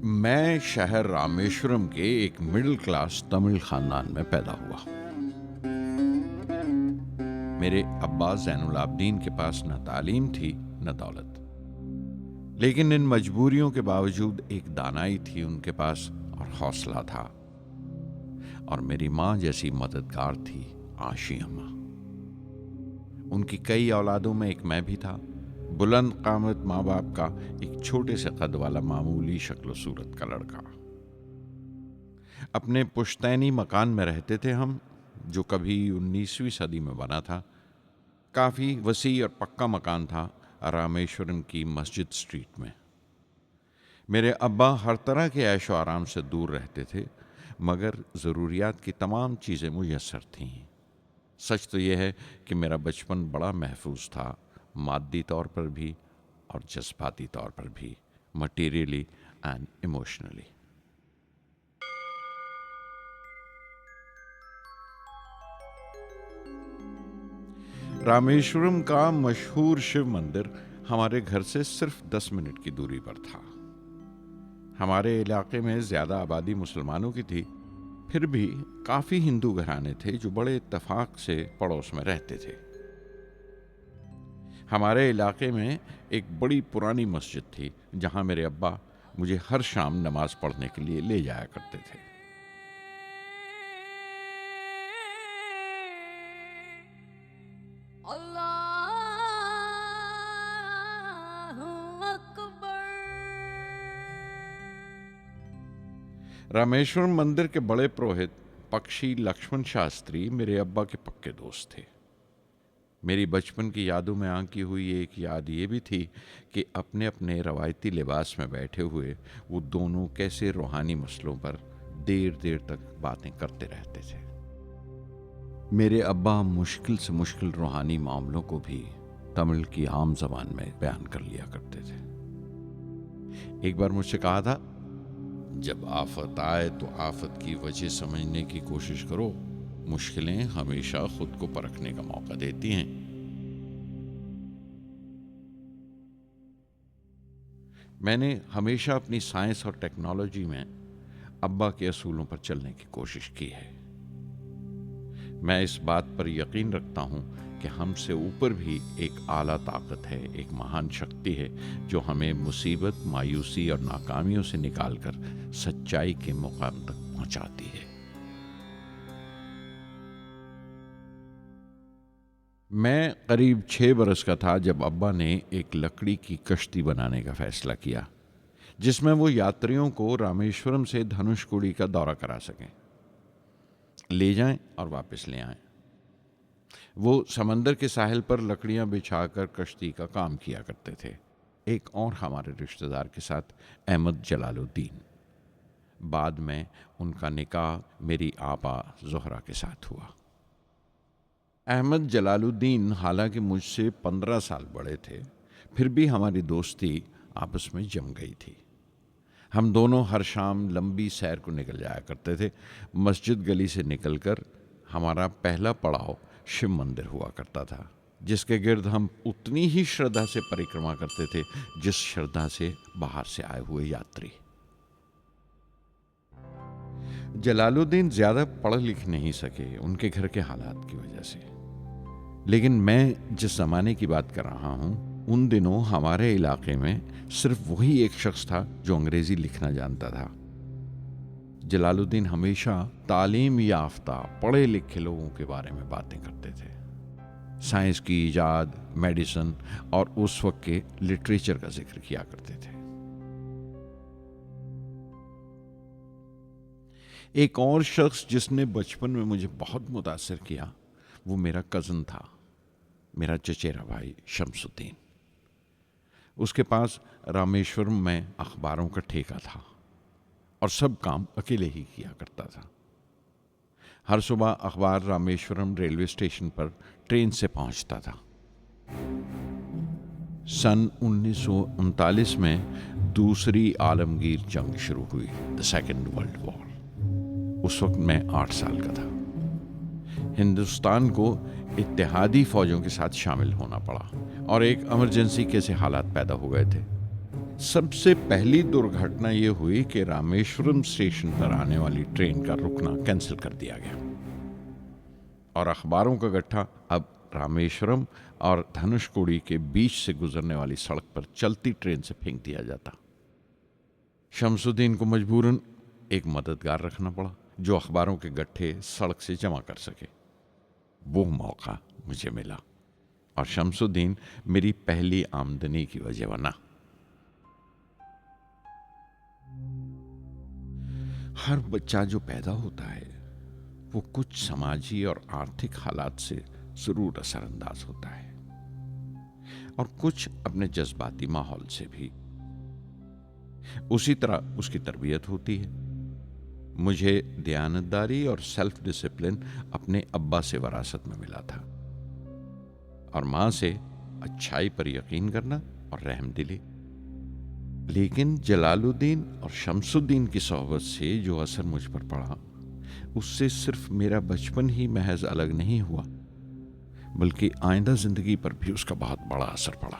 मैं शहर रामेश्वरम के एक मिडिल क्लास तमिल खानदान में पैदा हुआ। मेरे अब्बा ज़ैनुल आबदीन के पास न तालीम थी न दौलत, लेकिन इन मजबूरियों के बावजूद एक दानाई थी उनके पास और हौसला था। और मेरी माँ जैसी मददगार थी आशी अम्मा। उनकी कई औलादों में एक मैं भी था, बुलंद कामत माँ बाप का एक छोटे से कद वाला मामूली शक्ल सूरत का लड़का। अपने पुश्तैनी मकान में रहते थे हम, जो कभी 19वीं सदी में बना था। काफ़ी वसी और पक्का मकान था रामेश्वरम की मस्जिद स्ट्रीट में। मेरे अब्बा हर तरह के ऐशो आराम से दूर रहते थे, मगर ज़रूरियात की तमाम चीज़ें मुयस्सर थीं। सच तो यह है कि मेरा बचपन बड़ा महफूज था, मादी तौर पर भी और जज्बाती तौर पर भी, मटीरियली एंड इमोशनली। रामेश्वरम का मशहूर शिव मंदिर हमारे घर से सिर्फ 10 मिनट की दूरी पर था। हमारे इलाके में ज़्यादा आबादी मुसलमानों की थी, फिर भी काफ़ी हिंदू घराने थे जो बड़े इत्तेफाक से पड़ोस में रहते थे। हमारे इलाके में एक बड़ी पुरानी मस्जिद थी जहां मेरे अब्बा मुझे हर शाम नमाज पढ़ने के लिए ले जाया करते थे। रामेश्वरम मंदिर के बड़े पुरोहित पक्षी लक्ष्मण शास्त्री मेरे अब्बा के पक्के दोस्त थे। मेरी बचपन की यादों में आंकी हुई एक याद ये भी थी कि अपने अपने रवायती लिबास में बैठे हुए वो दोनों कैसे रूहानी मसलों पर देर देर तक बातें करते रहते थे। मेरे अब्बा मुश्किल से मुश्किल रूहानी मामलों को भी तमिल की आम जबान में बयान कर लिया करते थे। एक बार मुझसे कहा था, जब आफत आए तो आफत की वजह समझने की कोशिश करो, मुश्किलें हमेशा खुद को परखने का मौका देती हैं। मैंने हमेशा अपनी साइंस और टेक्नोलॉजी में अब्बा के असूलों पर चलने की कोशिश की है। मैं इस बात पर यकीन रखता हूं कि हमसे ऊपर भी एक आला ताकत है, एक महान शक्ति है जो हमें मुसीबत, मायूसी और नाकामियों से निकालकर सच्चाई के मुकाम तक पहुंचाती है। मैं करीब 6 बरस का था जब अब्बा ने एक लकड़ी की कश्ती बनाने का फैसला किया, जिसमें वो यात्रियों को रामेश्वरम से धनुषकोडी का दौरा करा सकें, ले जाएं और वापस ले आएं। वो समंदर के साहिल पर लकड़ियां बिछाकर कश्ती का काम किया करते थे। एक और हमारे रिश्तेदार के साथ, अहमद जलालुद्दीन। बाद में उनका निकाह मेरी आपा ज़ोहरा के साथ हुआ। अहमद जलालुद्दीन हालांकि मुझसे 15 साल बड़े थे, फिर भी हमारी दोस्ती आपस में जम गई थी। हम दोनों हर शाम लंबी सैर को निकल जाया करते थे। मस्जिद गली से निकलकर हमारा पहला पड़ाव शिव मंदिर हुआ करता था, जिसके गिर्द हम उतनी ही श्रद्धा से परिक्रमा करते थे जिस श्रद्धा से बाहर से आए हुए यात्री। जलालुद्दीन ज्यादा पढ़ लिख नहीं सके उनके घर के हालात की वजह से, लेकिन मैं जिस जमाने की बात कर रहा हूं, उन दिनों हमारे इलाके में सिर्फ वही एक शख्स था जो अंग्रेजी लिखना जानता था। जलालुद्दीन हमेशा तालीम याफ्ता पढ़े लिखे लोगों के बारे में बातें करते थे, साइंस की इजाद, मेडिसिन और उस वक्त के लिटरेचर का जिक्र किया करते थे। एक और शख्स जिसने बचपन में मुझे बहुत मुतासिर किया, वो मेरा कज़न था, मेरा चचेरा भाई शमसुद्दीन। उसके पास रामेश्वरम में अखबारों का ठेका था और सब काम अकेले ही किया करता था। हर सुबह अखबार रामेश्वरम रेलवे स्टेशन पर ट्रेन से पहुंचता था। सन 1939 में दूसरी आलमगीर जंग शुरू हुई, द सेकेंड वर्ल्ड वॉर। उस वक्त मैं 8 साल का था। हिंदुस्तान को इत्तेहादी फौजों के साथ शामिल होना पड़ा और एक इमरजेंसी के से हालात पैदा हो गए थे। सबसे पहली दुर्घटना ये हुई कि रामेश्वरम स्टेशन पर आने वाली ट्रेन का रुकना कैंसिल कर दिया गया और अखबारों का गट्ठा अब रामेश्वरम और धनुषकोडी के बीच से गुजरने वाली सड़क पर चलती ट्रेन से फेंक दिया जाता। शमसुद्दीन को मजबूरन एक मददगार रखना पड़ा जो अखबारों के गट्ठे सड़क से जमा कर सके। वो मौका मुझे मिला और शमसुद्दीन मेरी पहली आमदनी की वजह बना। हर बच्चा जो पैदा होता है वो कुछ समाजी और आर्थिक हालात से जरूर असरअंदाज होता है और कुछ अपने जज्बाती माहौल से भी। उसी तरह उसकी तरबियत होती है। मुझे दयानतदारी और सेल्फ डिसिप्लिन अपने अब्बा से विरासत में मिला था और मां से अच्छाई पर यकीन करना और रहमदिली। लेकिन जलालुद्दीन और शमसुद्दीन की सोहबत से जो असर मुझ पर पड़ा उससे सिर्फ मेरा बचपन ही महज अलग नहीं हुआ बल्कि आइंदा जिंदगी पर भी उसका बहुत बड़ा असर पड़ा।